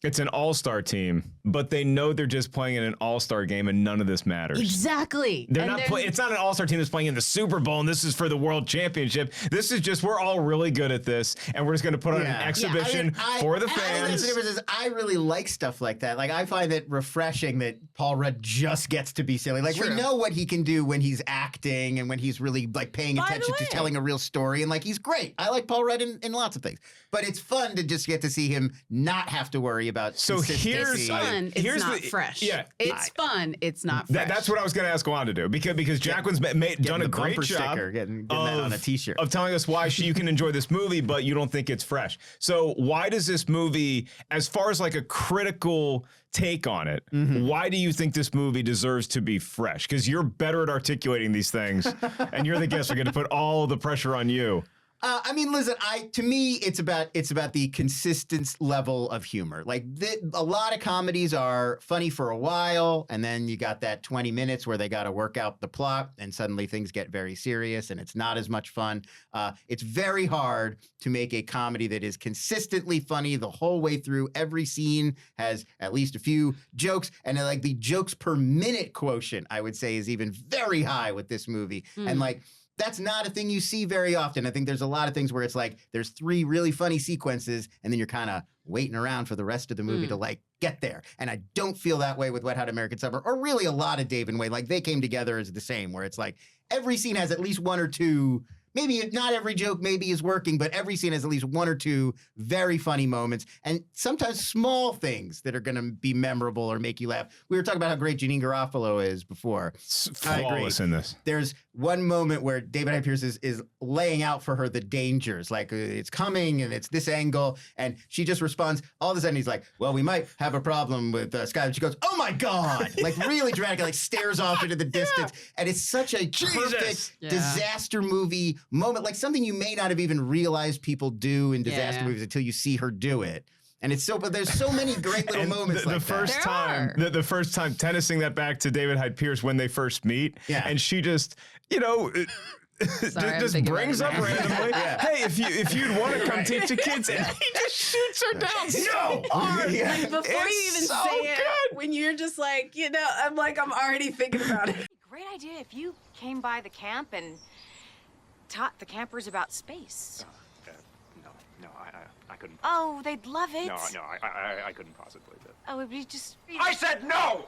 S2: It's an all-star team, but they know they're just playing in an all-star game, and none of this matters.
S1: Exactly.
S2: They're not. It's not an all-star team that's playing in the Super Bowl, and this is for the World Championship. This is just, we're all really good at this, and we're just going to put on an exhibition for the fans.
S3: I really like stuff like that. Like, I find it refreshing that Paul Rudd just gets to be silly. Like, we know what he can do when he's acting and when he's really like paying attention to telling a real story, and like, he's great. I like Paul Rudd in lots of things, but it's fun to just get to see him not have to worry about.
S2: So here's
S1: fun. It's not fresh.
S2: Yeah,
S1: it's fun. It's not fresh.
S2: That's what I was going to ask Lon to do, because Jacqueline's done a great job
S3: getting that on a t-shirt
S2: of telling us why you can enjoy this movie, but you don't think it's fresh. So why does this movie, as far as like a critical take on it, why do you think this movie deserves to be fresh? Because you're better at articulating these things, and you're the guest. We're going to put all the pressure on you.
S3: I mean, listen, to me, it's about the consistent level of humor. Like, a lot of comedies are funny for a while, and then you got that 20 minutes where they got to work out the plot, and suddenly things get very serious, and it's not as much fun. It's very hard to make a comedy that is consistently funny the whole way through. Every scene has at least a few jokes, and like the jokes per minute quotient, I would say, is even very high with this movie. And like, that's not a thing you see very often. I think there's a lot of things where it's like there's 3 really funny sequences, and then you're kind of waiting around for the rest of the movie to like get there. And I don't feel that way with Wet Hot American Summer, or really a lot of Dave and Wayne. Like, they came together as the same, where it's like every scene has at least 1 or 2. Maybe not every joke maybe is working, but every scene has at least 1 or 2 very funny moments, and sometimes small things that are going to be memorable or make you laugh. We were talking about how great Janine Garofalo is before.
S2: Flawless in this.
S3: There's one moment where David Hyde Pierce is laying out for her the dangers, like it's coming and it's this angle, and she just responds. All of a sudden he's like, well, we might have a problem with Sky. And she goes, oh my God, like really dramatic, like stares off into the distance. And it's such a perfect disaster movie moment, like something you may not have even realized people do in disaster movies until you see her do it. And it's but there's so many great little moments like that.
S2: The first time tennising that back to David Hyde Pierce when they first meet, and she just, just brings up randomly, hey, if you'd want to come teach the kids, and he just shoots her down so hard.
S1: Like, before you even say it, when you're just like, I'm already thinking about it.
S7: Great idea if you came by the camp and taught the campers about space.
S8: No, I couldn't.
S7: Oh, they'd love it.
S8: No, I couldn't possibly.
S7: Oh, it'd be just...
S8: I said no!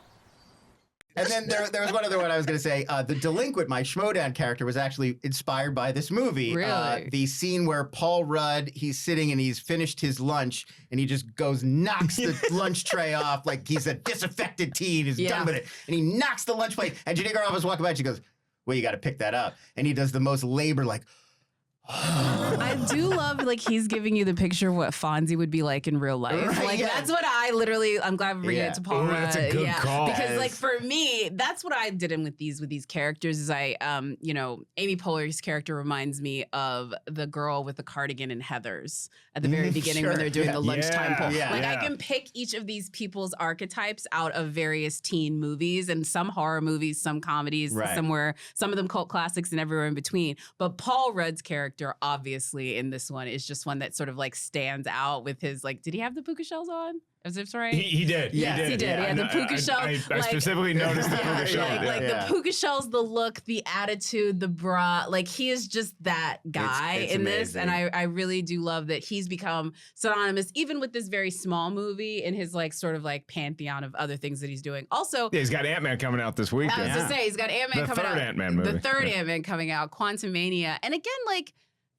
S3: And then there was one other one I was going to say. The delinquent, my Schmodown character, was actually inspired by this movie.
S1: Really?
S3: The scene where Paul Rudd, he's sitting and he's finished his lunch, and he just knocks the lunch tray off like he's a disaffected teen, is done with it. And he knocks the lunch plate, and Janine Garofalo's walking by, and she goes, well, you got to pick that up. And he does the most labor, like...
S1: I do love, like, he's giving you the picture of what Fonzie would be like in real life. Right, that's what I I'm glad we're bringing it to Paul.
S2: Ooh, that's a good call.
S1: Because like for me, that's what I did in with these characters is I, Amy Poehler's character reminds me of the girl with the cardigan in Heathers at the very beginning when they're doing the lunchtime poll. I can pick each of these people's archetypes out of various teen movies and some horror movies, some comedies, some of them cult classics and everywhere in between. But Paul Rudd's character, obviously in this one, is just one that sort of like stands out with his like. Did he have the puka shells on? Is this right?
S2: He did.
S1: Yes, he did. Yeah, the puka shells.
S2: I specifically noticed the puka shells.
S1: The puka shells, the look, the attitude, the bra. Like he is just that guy in this, and I really do love that he's become synonymous, even with this very small movie, in his like sort of like pantheon of other things that he's doing. Also,
S2: he's got Ant-Man coming out this weekend.
S1: I was to say he's got Ant-Man coming out.
S2: The third Ant-Man movie.
S1: The third Ant-Man coming out. Quantumania, and again, like.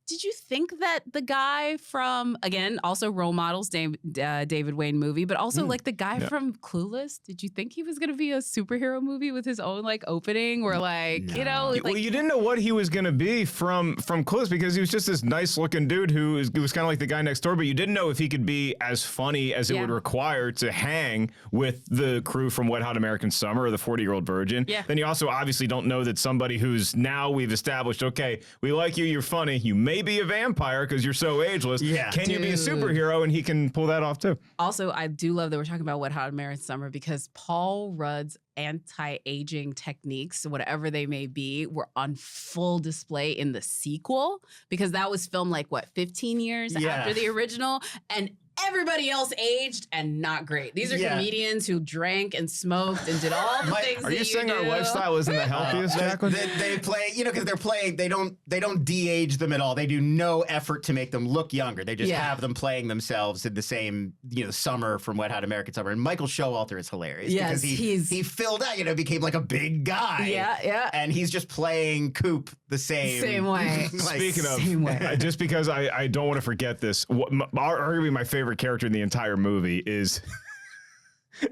S1: Did you think that the guy from, again, also Role Models, David Wayne movie, but also like the guy from Clueless, did you think he was going to be a superhero movie with his own like opening or like,
S2: well, you didn't know what he was going to be from Clueless because he was just this nice looking dude who was kind of like the guy next door, but you didn't know if he could be as funny as it would require to hang with the crew from Wet Hot American Summer or the 40-Year-Old Virgin. Yeah. Then you also obviously don't know that somebody who's now we've established, okay, we like you, you're funny, you may be a vampire because you're so ageless. Yeah. Can you be a superhero? And he can pull that off too.
S1: Also, I do love that we're talking about Wet Hot American Summer because Paul Rudd's anti-aging techniques, whatever they may be, were on full display in the sequel because that was filmed like 15 years after the original, and everybody else aged and not great. These are comedians who drank and smoked and did all the things.
S2: Are you saying our lifestyle isn't the healthiest, Jacqueline?
S3: They play, because they're playing. They don't de-age them at all. They do no effort to make them look younger. They just have them playing themselves in the same, summer from Wet Hot American Summer. And Michael Showalter is hilarious because he filled out, became like a big guy. Yeah. And he's just playing Coop the same
S1: way.
S2: Speaking of, just because I don't want to forget this, arguably my favorite character in the entire movie is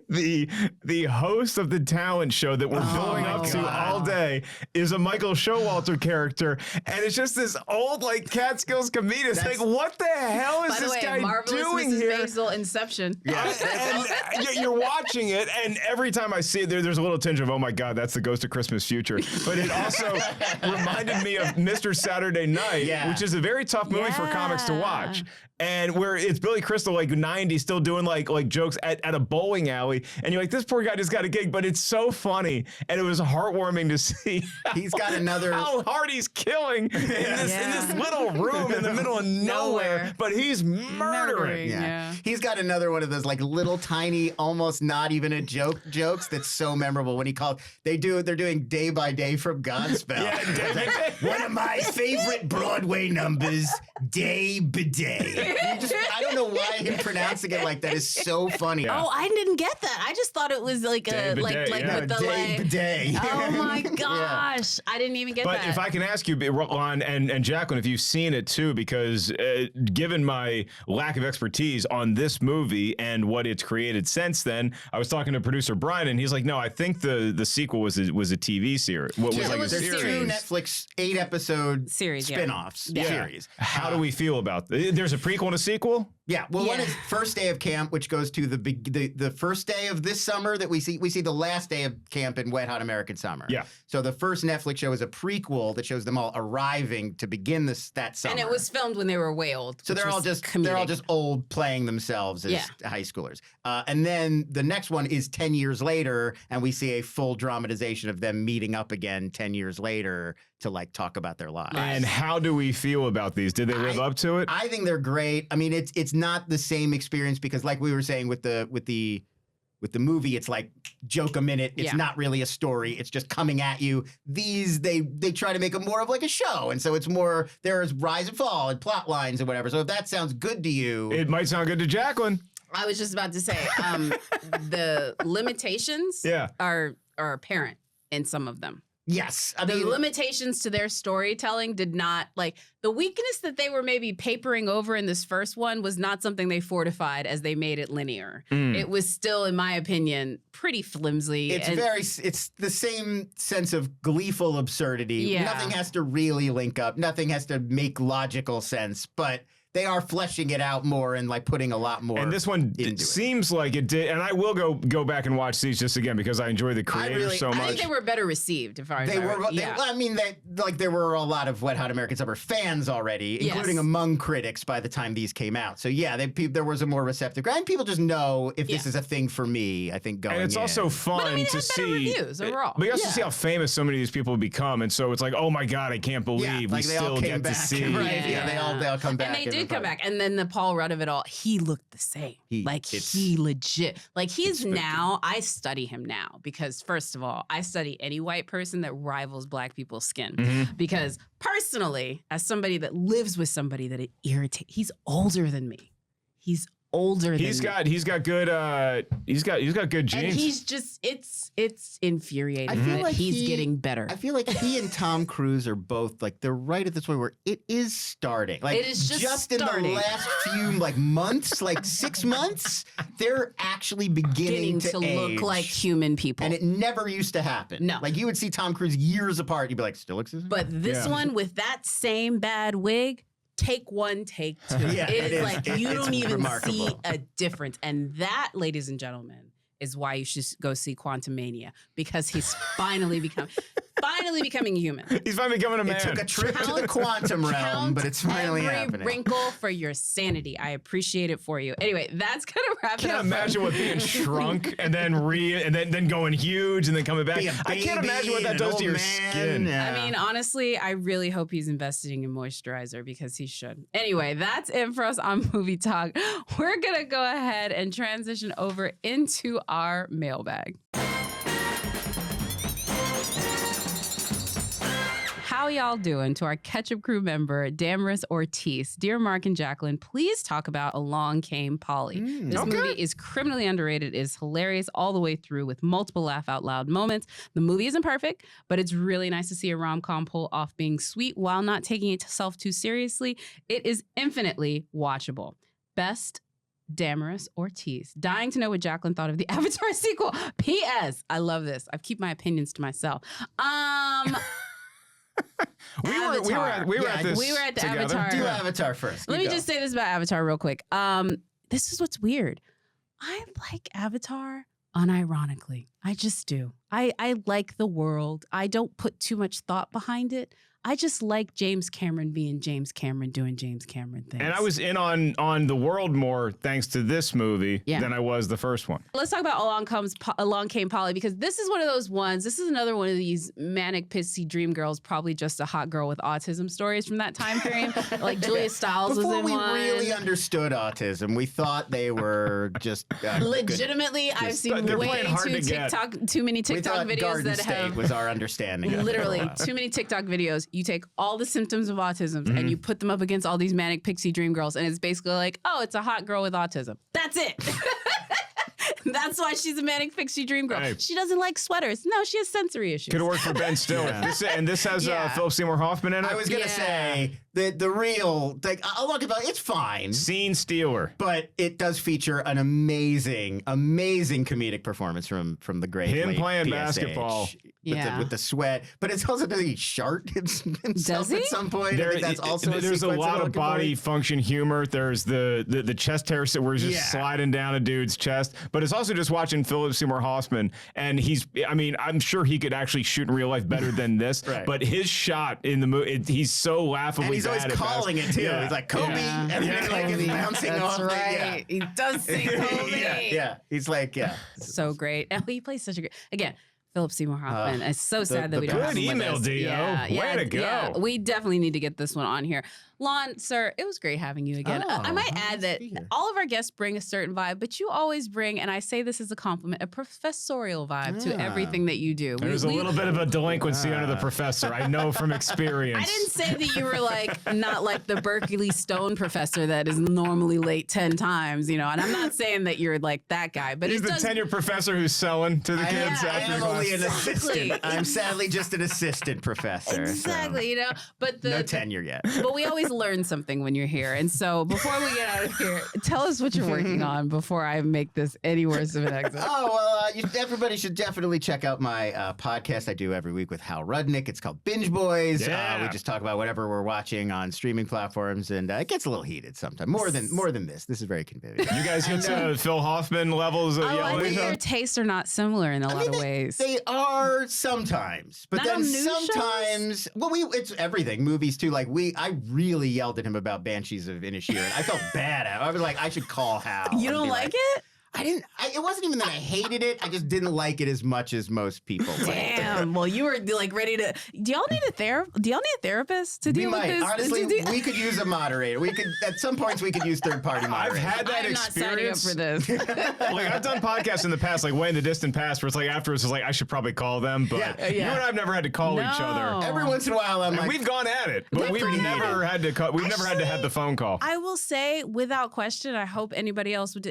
S2: the host of the talent show that we're building up to all day is a Michael Showalter character, and it's just this old like Catskills comedian. Like, what the hell is this guy doing here?
S1: Maisel Inception.
S2: Yeah, and you're watching it, and every time I see it, there's a little tinge of, oh my God, that's the Ghost of Christmas Future. But it also reminded me of Mr. Saturday Night, which is a very tough movie for comics to watch. And where it's Billy Crystal, like 90, still doing like jokes at a bowling alley. And you're like, this poor guy just got a gig, but it's so funny. And it was heartwarming to see
S3: he's got another
S2: how hard he's killing in this little room in the middle of nowhere. But he's murdering.
S3: Yeah. He's got another one of those like little tiny, almost not even a jokes that's so memorable when he called. They're doing Day by Day from Godspell. One of my favorite Broadway numbers, Day by Day. I don't know why him pronouncing it like that is so funny.
S1: Oh, I didn't get that. I just thought it was like with the
S3: day.
S1: Oh my gosh, I didn't even get that.
S2: But if I can ask you, Lon and Jacqueline, if you've seen it too, because given my lack of expertise on this movie and what it's created since then, I was talking to producer Brian, and he's like, "No, I think the sequel was a TV series. What was like a series?
S3: There's two Netflix 8-episode
S1: series
S3: spin-offs series.
S2: How do we feel about there's a prequel and a sequel?
S3: Yeah, well, one is First Day of Camp, which goes to the first day of this summer that we see. We see the last day of camp in Wet Hot American Summer.
S2: Yeah.
S3: So the first Netflix show is a prequel that shows them all arriving to begin that summer.
S1: And it was filmed when they were way old.
S3: So they're all just old playing themselves as high schoolers. And then the next one is 10 years later, and we see a full dramatization of them meeting up again 10 years later to like talk about their lives.
S2: And how do we feel about these? Did they live up to it?
S3: I think they're great. I mean, it's not the same experience because, like we were saying with the movie, it's like joke a minute. It's not really a story. It's just coming at you. These they try to make it more of like a show, and so it's more there's rise and fall and plot lines and whatever. So if that sounds good to you,
S2: it might sound good to Jacqueline.
S1: I was just about to say the limitations are apparent in some of them.
S3: Yes.
S1: The limitations to their storytelling did not, like, the weakness that they were maybe papering over in this first one was not something they fortified as they made it linear. It was still, in my opinion, pretty flimsy.
S3: It's the same sense of gleeful absurdity. Yeah. Nothing has to really link up. Nothing has to make logical sense, but they are fleshing it out more and like putting a lot more.
S2: And this one seems like it did. And I will go back and watch these just again because I enjoy the creators so much.
S1: I think they were better received. If I remember.
S3: I mean, there were a lot of Wet Hot American Summer fans already, including among critics by the time these came out. So yeah, there was a more receptive crowd. And people just know if this is a thing for me. I think going
S2: and it's
S3: in.
S2: Also fun to see
S1: reviews overall.
S2: But you also see how famous so many of these people have become, and so it's like, oh my god, I can't believe we still get to see.
S3: Right? Yeah, they all come back.
S1: And they did come back. And then the Paul Rudd of it all, he looked the same. He legit. Like he's now, I study him now because first of all, I study any white person that rivals black people's skin. Because personally, as somebody that lives with somebody that it irritates, he's older than me. He's older than me. He's got
S2: good genes.
S1: And he's just it's infuriating. I feel like he's getting better.
S3: I feel like he and Tom Cruise are both like they're right at this point where it is starting. Like
S1: it is just
S3: starting. In the last few like months, like 6 months, they're actually beginning to
S1: look like human people.
S3: And it never used to happen.
S1: No.
S3: Like you would see Tom Cruise years apart, you'd be like, still looks the same?
S1: But this one with that same bad wig, take one, take two. It is like you don't even
S3: remarkable.
S1: See a difference. And that, ladies and gentlemen, is why you should go see Quantumania, because he's finally becoming human.
S2: He's finally becoming a man.
S3: It took a trip to the quantum realm, but it's finally happening.
S1: Every wrinkle for your sanity. I appreciate it for you. Anyway, that's gonna wrap it up.
S2: I can't imagine what being shrunk and then going huge and then coming back. I can't imagine what that does to your skin.
S1: Yeah. I mean, honestly, I really hope he's investing in moisturizer because he should. Anyway, that's it for us on Movie Talk. We're gonna go ahead and transition over into our mailbag. How y'all doing? To our Ketchup Crew member, Damaris Ortiz. Dear Mark and Jacqueline, please talk about Along Came Polly. This movie is criminally underrated. It is hilarious all the way through with multiple laugh out loud moments. The movie isn't perfect, but it's really nice to see a rom-com pull off being sweet while not taking itself too seriously. It is infinitely watchable. Best, Damaris Ortiz. Dying to know what Jacqueline thought of the Avatar sequel. P.S. I love this. I keep my opinions to myself.
S2: We were at this
S1: the
S2: together.
S1: Avatar.
S3: Do Avatar first.
S1: Let me just say this about Avatar real quick. This is what's weird. I like Avatar unironically. I just do. I like the world. I don't put too much thought behind it. I just like James Cameron being James Cameron doing James Cameron things.
S2: And I was in on the world more thanks to this movie than I was the first one.
S1: Let's talk about Along Came Polly, because this is one of those ones. This is another one of these manic pixie dream girls, probably just a hot girl with autism stories from that time period. Like Julia Stiles was in one.
S3: Before we really understood autism, we thought they were just
S1: legitimately. I've seen way too many TikTok videos
S3: Garden
S1: that
S3: State
S1: have
S3: was our understanding.
S1: Literally too many TikTok videos. You take all the symptoms of autism and you put them up against all these manic pixie dream girls, and it's basically like, oh, it's a hot girl with autism. That's it. That's why she's a manic pixie dream girl. Hey. She doesn't like sweaters. No, she has sensory issues.
S2: Could have worked for Ben Stiller. This has Philip Seymour Hoffman in it.
S3: I was gonna say the real I'll look about it's fine.
S2: Scene stealer.
S3: But it does feature an amazing comedic performance from the great
S2: him playing
S3: PSH
S2: basketball.
S3: With the sweat. But it's also does he shart himself at some point? I think that's also
S2: there's a lot of body function humor. There's the chest hair where he's just sliding down a dude's chest. But it's also just watching Philip Seymour Hoffman, and I'm sure he could actually shoot in real life better than this.
S3: Right.
S2: But his shot in the movie, he's so laughably
S3: and he's always
S2: bad
S3: calling it too. Yeah. He's like Kobe, and then it's bouncing
S1: That's
S3: off.
S1: Right. He does sing Kobe.
S3: Yeah. He's like
S1: so great. And he plays such a great Philip Seymour Hoffman. It's so sad that we don't have him with us.
S2: Good email, Dio. Way to go.
S1: Yeah, we definitely need to get this one on here. Lon, sir, it was great having you again. I might add that all of our guests bring a certain vibe, but you always bring, and I say this as a compliment, a professorial vibe to everything that you do.
S2: There's a little bit of a delinquency under the professor. I know from experience.
S1: I didn't say that you were not like the Berkeley Stone professor that is normally late 10 times, and I'm not saying that you're like that guy, but
S2: he's the tenured professor who's selling to the kids after class.
S3: Only an assistant. I'm sadly just an assistant professor.
S1: Exactly,
S3: but no tenure yet.
S1: But we always learn something when you're here. And so before we get out of here, tell us what you're working on before I make this any worse of an exit.
S3: Oh, well, Everybody should definitely check out my podcast I do every week with Hal Rudnick. It's called Binge Boys.
S2: Yeah.
S3: We just talk about whatever we're watching on streaming platforms, and it gets a little heated sometimes. More than this. This is very convenient.
S2: You guys get to Phil Hoffman levels of
S1: I
S2: yelling.
S1: like that your tastes are not similar in a lot of ways.
S3: They are sometimes, but
S1: Not
S3: then
S1: on news
S3: sometimes. Well, it's everything. Movies too. Like I really yelled at him about Banshees of Inisherin. I felt bad. I was like, I should call Hal.
S1: You don't like it?
S3: I didn't. It wasn't even that I hated it. I just didn't like it as much as most people.
S1: Damn. Well, you were like ready to. Do y'all need a therapist to deal with this?
S3: Honestly, we could use a moderator. We could at some points we could use third-party moderators.
S2: I've had that
S1: I'm
S2: experience.
S1: not signing up for this.
S2: Like I've done podcasts in the past, like way in the distant past, where it's like afterwards, it's like I should probably call them, but you and I've never had to call each other.
S3: Every once in a while, I'm
S2: And
S3: like,
S2: we've gone at it, but we've never had to. We've never had to have the phone call.
S1: I will say, without question, I hope anybody else would.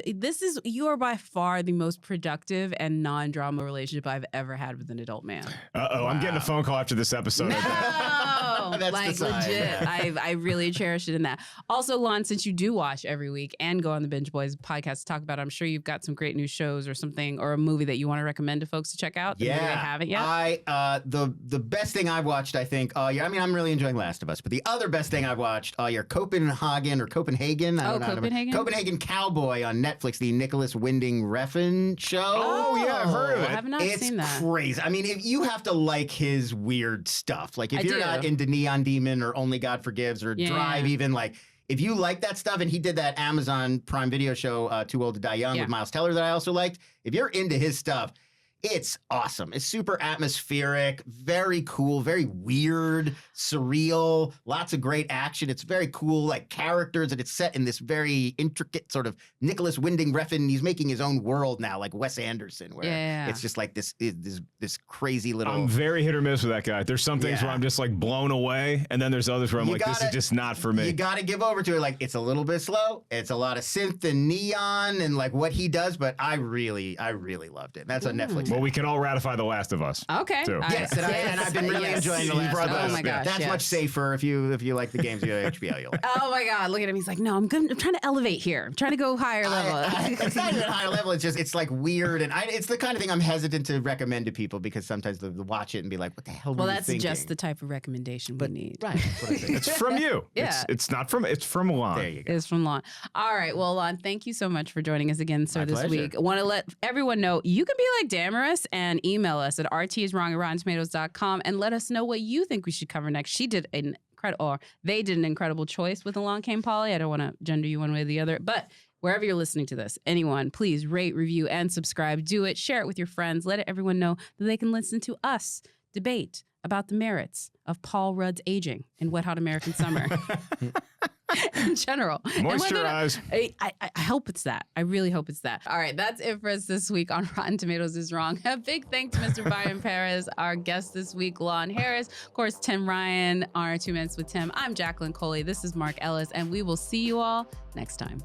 S1: You are by far the most productive and non-drama relationship I've ever had with an adult man.
S2: I'm getting a phone call after this episode.
S1: No,
S3: That's
S1: like
S3: the sign.
S1: legit. I really cherish it in that. Also, Lon, since you do watch every week and go on the Binge Boys podcast to talk about it, I'm sure you've got some great new shows or something or a movie that you want to recommend to folks to check out. That maybe they haven't yet.
S3: The best thing I've watched, I think. I mean, I'm really enjoying Last of Us, but the other best thing I've watched, your Copenhagen. I don't know.
S1: Copenhagen?
S3: Copenhagen Cowboy on Netflix, the Nicholas Winding Refn show.
S2: Oh, yeah, I've heard of it.
S1: I have not seen that.
S3: It's crazy. I mean, if you have to like his weird stuff. Like, if
S1: I
S3: you're
S1: do.
S3: not into Neon Demon or Only God Forgives or Drive, even, like, if you like that stuff, and he did that Amazon Prime Video show, Too Old to Die Young, with Miles Teller that I also liked. If you're into his stuff, it's awesome. It's super atmospheric, very cool, very weird, surreal, lots of great action. It's very cool, like characters, and it's set in this very intricate sort of Nicholas Winding Refn. He's making his own world now, like Wes Anderson, where it's just like this crazy little.
S2: I'm very hit or miss with that guy. There's some things where I'm just like blown away, and then there's others where I'm like, this is just not for me.
S3: You got to give over to it. Like, it's a little bit slow. It's a lot of synth and neon and like what he does, but I really loved it. That's on Netflix.
S2: Well, we can all ratify The Last of Us.
S1: Okay.
S2: Too.
S3: Yes, and I've been really enjoying The Last of Us.
S1: Oh my gosh,
S3: That's much safer if you like the games you have HBO. You'll like.
S1: Oh my God, look at him. He's like, no, I'm good. I'm trying to elevate here. I'm trying to go higher level.
S3: It's not even higher level. It's like weird, and it's the kind of thing I'm hesitant to recommend to people because sometimes they'll watch it and be like, "What the hell?"
S1: Well,
S3: were you
S1: that's
S3: thinking?
S1: just the type of recommendation we need.
S3: Right. That's what I think.
S2: It's from you.
S1: Yeah.
S2: It's from Lon.
S3: There you go.
S1: It's from Lon. All right. Well, Lon, thank you so much for joining us again, sir,
S3: My
S1: this
S3: pleasure.
S1: week. I want to let everyone know you can be like Damaris and email us at rtiswrong@rottentomatoes.com and let us know what you think we should cover next. They did an incredible choice with Along Came Polly. I don't want to gender you one way or the other, but wherever you're listening to this, anyone, please rate, review, and subscribe. Do it. Share it with your friends. Let everyone know that they can listen to us debate about the merits of Paul Rudd's aging in Wet Hot American Summer. In general.
S2: Moisturize.
S1: I hope it's that. I really hope it's that. All right, that's it for us this week on Rotten Tomatoes is Wrong. A big thanks to Mr. Byron Perez, our guest this week, Lon Harris. Of course, Tim Ryan on our 2 Minutes with Tim. I'm Jacqueline Coley. This is Mark Ellis, and we will see you all next time.